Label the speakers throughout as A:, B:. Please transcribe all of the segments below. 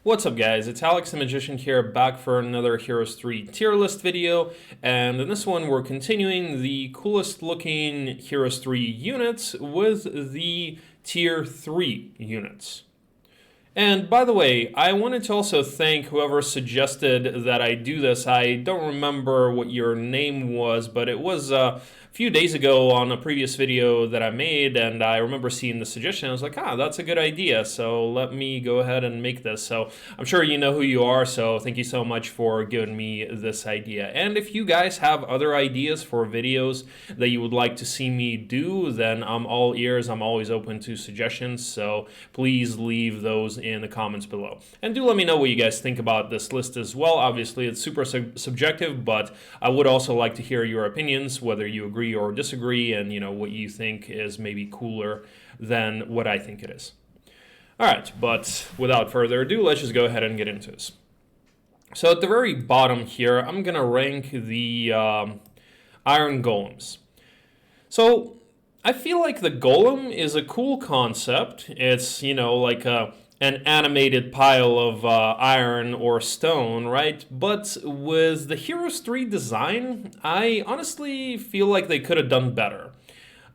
A: What's up guys, it's Alex the Magician here, back for another Heroes 3 tier list video, and in this one we're continuing the coolest looking Heroes 3 units with the tier 3 units. And by the way, I wanted to also thank whoever suggested that I do this. I don't remember what your name was, but it was a few days ago on a previous video that I made, and I remember seeing the suggestion. I was like, that's a good idea, so let me go ahead and make this. So I'm sure you know who you are, so thank you so much for giving me this idea. And if you guys have other ideas for videos that you would like to see me do, then I'm all ears. I'm always open to suggestions, so please leave those in the comments below. And do let me know what you guys think about this list as well. Obviously, it's super subjective, but I would also like to hear your opinions, whether you agree or disagree, and what you think is maybe cooler than what I think it is. All right, but without further ado, let's just go ahead and get into this. So at the very bottom here, I'm gonna rank the Iron Golems. So I feel like the Golem is a cool concept. It's like an animated pile of iron or stone, right? But with the Heroes 3 design, I honestly feel like they could have done better.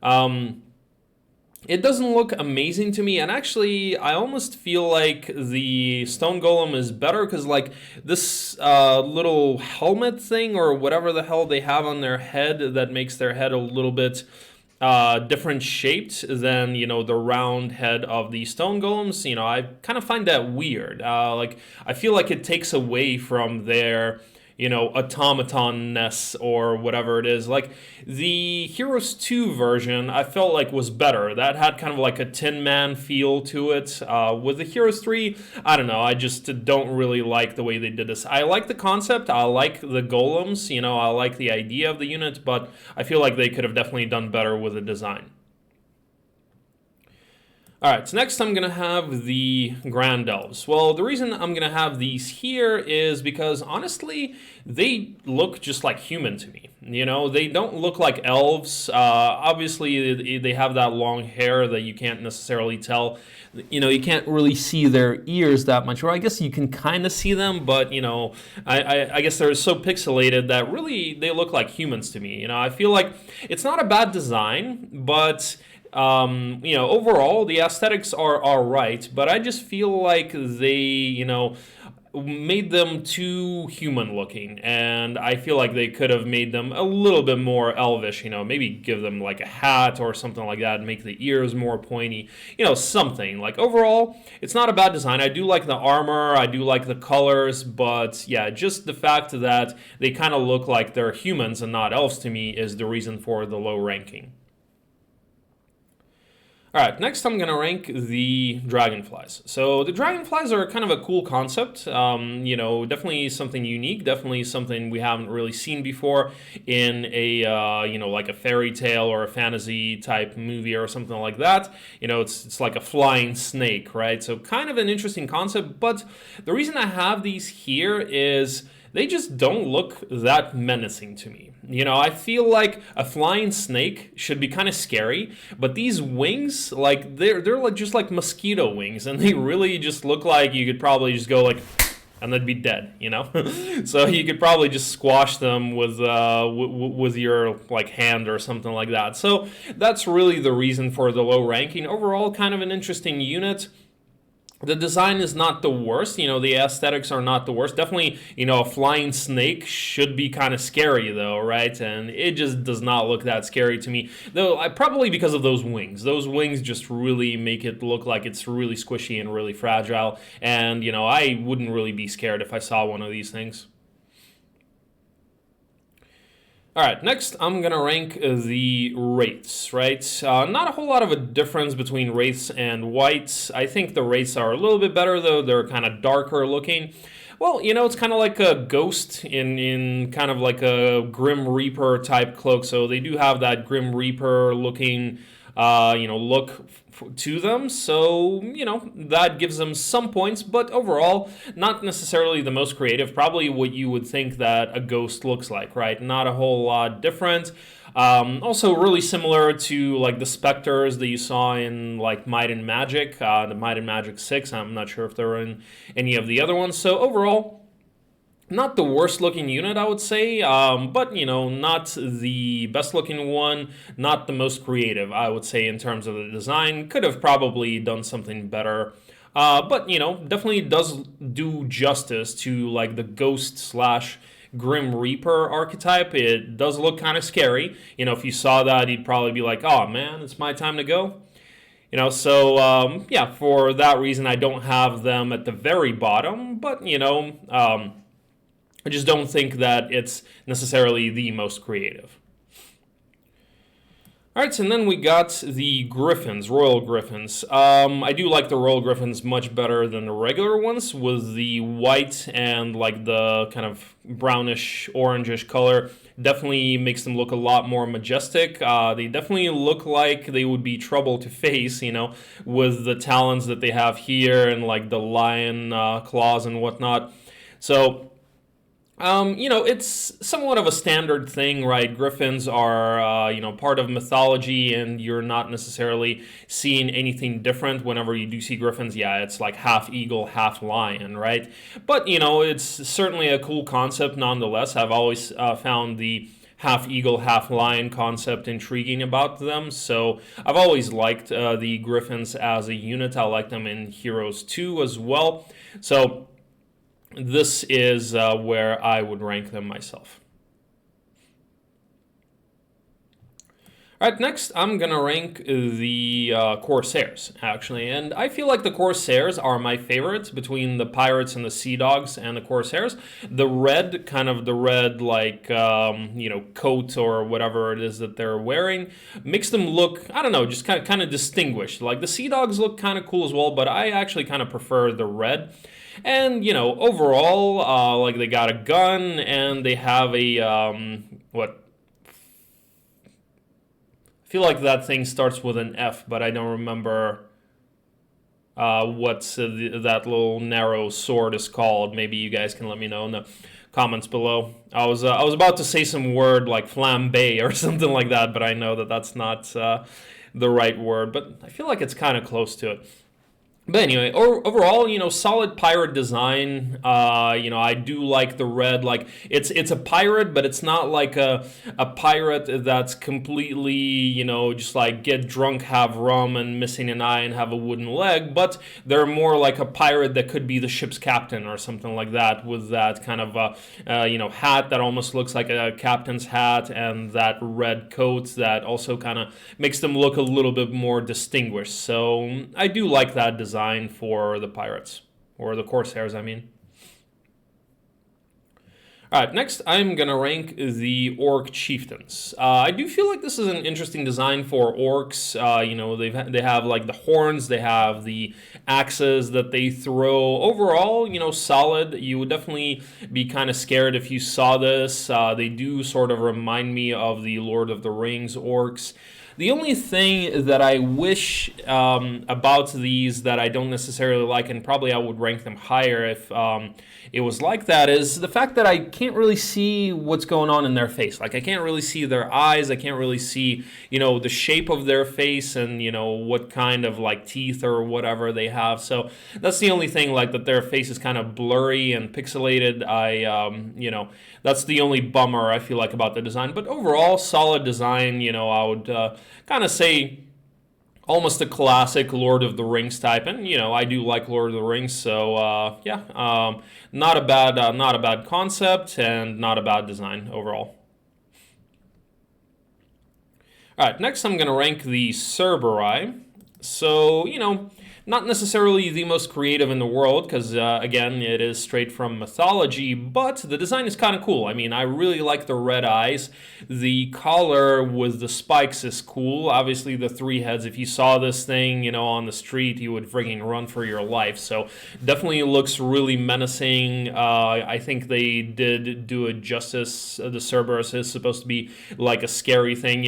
A: It doesn't look amazing to me, and actually, I almost feel like the stone golem is better because, like, this little helmet thing or whatever the hell they have on their head that makes their head a little bit different shaped than the round head of the stone golems. I kind of find that weird. Like, I feel like it takes away from their automaton-ness or whatever it is. Like the Heroes 2 version, I felt like was better. That had kind of like a Tin Man feel to it. With the Heroes 3, I don't know. I just don't really like the way they did this. I like the concept. I like the golems. I like the idea of the unit, but I feel like they could have definitely done better with the design. Alright, so next I'm going to have the Grand Elves. Well, the reason I'm going to have these here is because, honestly, they look just like human to me. They don't look like elves. Obviously, they have that long hair that you can't necessarily tell. You can't really see their ears that much, or I guess you can kind of see them, but, I guess they're so pixelated that really they look like humans to me. I feel like it's not a bad design, but overall the aesthetics are all right, but I just feel like they, made them too human looking, and I feel like they could have made them a little bit more elvish, maybe give them like a hat or something like that, and make the ears more pointy, something. Like, overall, it's not a bad design. I do like the armor, I do like the colors, but yeah, just the fact that they kind of look like they're humans and not elves to me is the reason for the low ranking. Alright, next I'm going to rank the Dragonflies. So the Dragonflies are kind of a cool concept, definitely something unique, definitely something we haven't really seen before in a, like a fairy tale or a fantasy type movie or something like that. It's like a flying snake, right? So kind of an interesting concept, but the reason I have these here is they just don't look that menacing to me. I feel like a flying snake should be kind of scary, but these wings, like they're like just like mosquito wings, and they really just look like you could probably just go like, and they'd be dead, So you could probably just squash them with your like hand or something like that. So that's really the reason for the low ranking. Overall, kind of an interesting unit. The design is not the worst, the aesthetics are not the worst. Definitely, a flying snake should be kind of scary though, right? And it just does not look that scary to me. Though, probably because of those wings. Those wings just really make it look like it's really squishy and really fragile. And, I wouldn't really be scared if I saw one of these things. Alright, next I'm going to rank the Wraiths, right? Not a whole lot of a difference between Wraiths and Whites. I think the Wraiths are a little bit better, though. They're kind of darker looking. Well, it's kind of like a ghost in kind of like a Grim Reaper type cloak. So they do have that Grim Reaper looking, look to them, so that gives them some points, but overall not necessarily the most creative. Probably what you would think that a ghost looks like, right? Not a whole lot different. Also really similar to like the Spectres that you saw in like Might and Magic, the Might and Magic 6. I'm not sure if they're in any of the other ones. So overall, not the worst looking unit, I would say, but not the best looking one, not the most creative, I would say, in terms of the design. Could have probably done something better. But definitely does do justice to like the ghost slash Grim Reaper archetype. It does look kind of scary. If you saw that, you'd probably be like, oh man, it's my time to go. So yeah, for that reason, I don't have them at the very bottom, but I just don't think that it's necessarily the most creative. Alright, so then we got the Griffins, Royal Griffins. I do like the Royal Griffins much better than the regular ones, with the white and like the kind of brownish, orangish color. Definitely makes them look a lot more majestic. They definitely look like they would be trouble to face, with the talons that they have here and like the lion claws and whatnot. So it's somewhat of a standard thing, right? Griffins are, part of mythology, and you're not necessarily seeing anything different whenever you do see Griffins. Yeah, it's like half eagle, half lion, right? But, it's certainly a cool concept nonetheless. I've always found the half eagle, half lion concept intriguing about them. So I've always liked the Griffins as a unit. I like them in Heroes 2 as well. So this is where I would rank them myself. All right, next I'm going to rank the Corsairs, actually. And I feel like the Corsairs are my favorites between the Pirates and the Sea Dogs and the Corsairs. The red, like, coat or whatever it is that they're wearing, makes them look, I don't know, just kind of distinguished. Like, the Sea Dogs look kind of cool as well, but I actually kind of prefer the red. And, overall, like, they got a gun, and they have a, I feel like that thing starts with an F, but I don't remember what that little narrow sword is called. Maybe you guys can let me know in the comments below. I was about to say some word like flambe or something like that, but I know that that's not the right word, but I feel like it's kind of close to it. But anyway, overall, solid pirate design. I do like the red. Like it's a pirate, but it's not like a pirate that's completely, just like get drunk, have rum, and missing an eye and have a wooden leg. But they're more like a pirate that could be the ship's captain or something like that, with that kind of hat that almost looks like a captain's hat, and that red coat that also kind of makes them look a little bit more distinguished. So I do like that design for the Pirates, or the Corsairs, I mean. Alright, next I'm going to rank the Orc Chieftains. I do feel like this is an interesting design for orcs. They have like the horns, they have the axes that they throw. Overall, solid. You would definitely be kind of scared if you saw this. They do sort of remind me of the Lord of the Rings orcs. The only thing that I wish about these that I don't necessarily like, and probably I would rank them higher if it was like that, is the fact that I can't really see what's going on in their face. Like, I can't really see their eyes. I can't really see, the shape of their face and, what kind of, like, teeth or whatever they have. So that's the only thing, like, that their face is kind of blurry and pixelated. That's the only bummer I feel like about the design. But overall, solid design. I would kind of say almost a classic Lord of the Rings type, and I do like Lord of the Rings, so not a bad concept and not a bad design overall. All right, next I'm going to rank the Cerberi. So not necessarily the most creative in the world, because again, it is straight from mythology, but the design is kind of cool. I mean, I really like the red eyes. The collar with the spikes is cool. Obviously, the three heads, if you saw this thing, on the street, you would freaking run for your life. So definitely looks really menacing. I think they did do it justice. The Cerberus is supposed to be like a scary thing.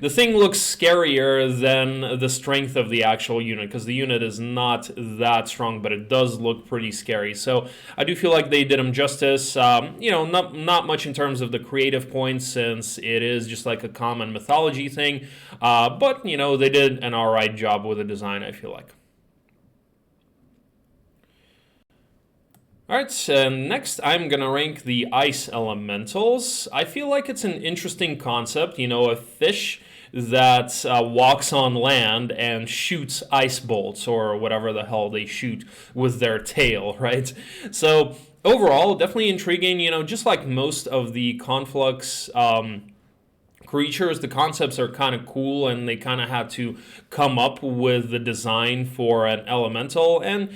A: The thing looks scarier than the strength of the actual unit, because the unit is not that strong, but it does look pretty scary. So I do feel like they did him justice. Not much in terms of the creative points, since it is just like a common mythology thing. But they did an alright job with the design, I feel like. Alright, so next I'm gonna rank the Ice Elementals. I feel like it's an interesting concept, a fish that walks on land and shoots ice bolts, or whatever the hell they shoot with their tail, right? So overall, definitely intriguing, just like most of the Conflux creatures, the concepts are kind of cool, and they kind of had to come up with the design for an elemental. And,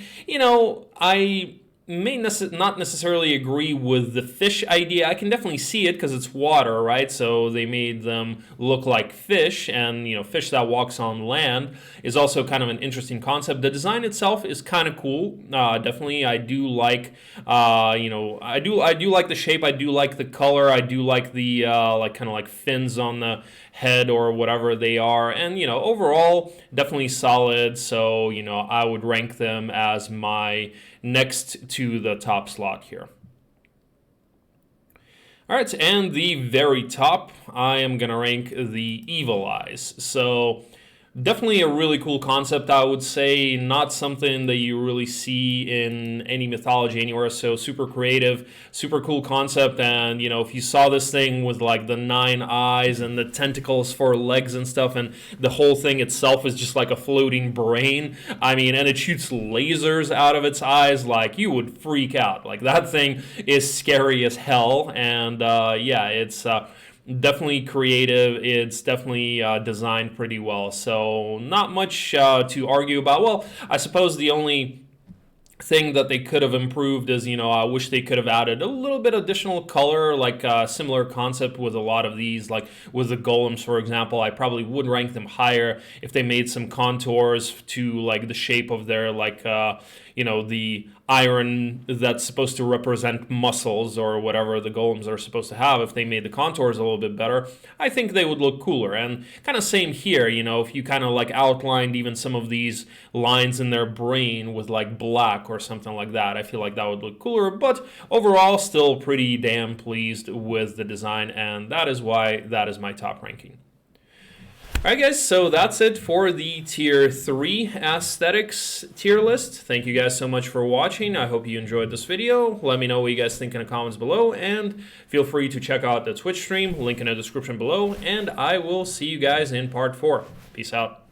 A: I may not necessarily agree with the fish idea. I can definitely see it because it's water, right? So they made them look like fish, and fish that walks on land is also kind of an interesting concept. The design itself is kind of cool. Definitely, I do like, I do like the shape. I do like the color. I do like the kind of like fins on the head or whatever they are, and overall definitely solid. So I would rank them as my next to the top slot here. All right, and the very top, I am gonna rank the Evil Eyes. So definitely a really cool concept, I would say. Not something that you really see in any mythology anywhere. So super creative, super cool concept. And, if you saw this thing with like the 9 eyes and the tentacles for legs and stuff, and the whole thing itself is just like a floating brain, and it shoots lasers out of its eyes, like, you would freak out. Like, that thing is scary as hell. And it's definitely creative. It's definitely designed pretty well. So not much to argue about. Well, I suppose the only thing that they could have improved is, I wish they could have added a little bit additional color, like a similar concept with a lot of these, like with the Golems, for example. I probably would rank them higher if they made some contours to like the shape of their, like, the iron that's supposed to represent muscles or whatever the Golems are supposed to have. If they made the contours a little bit better, I think they would look cooler. And kind of same here, if you kind of like outlined even some of these lines in their brain with like black or something like that, I feel like that would look cooler. But overall, still pretty damn pleased with the design, and that is why that is my top ranking. Alright guys, so that's it for the Tier 3 Aesthetics tier list. Thank you guys so much for watching. I hope you enjoyed this video. Let me know what you guys think in the comments below, and feel free to check out the Twitch stream, link in the description below, and I will see you guys in part 4. Peace out.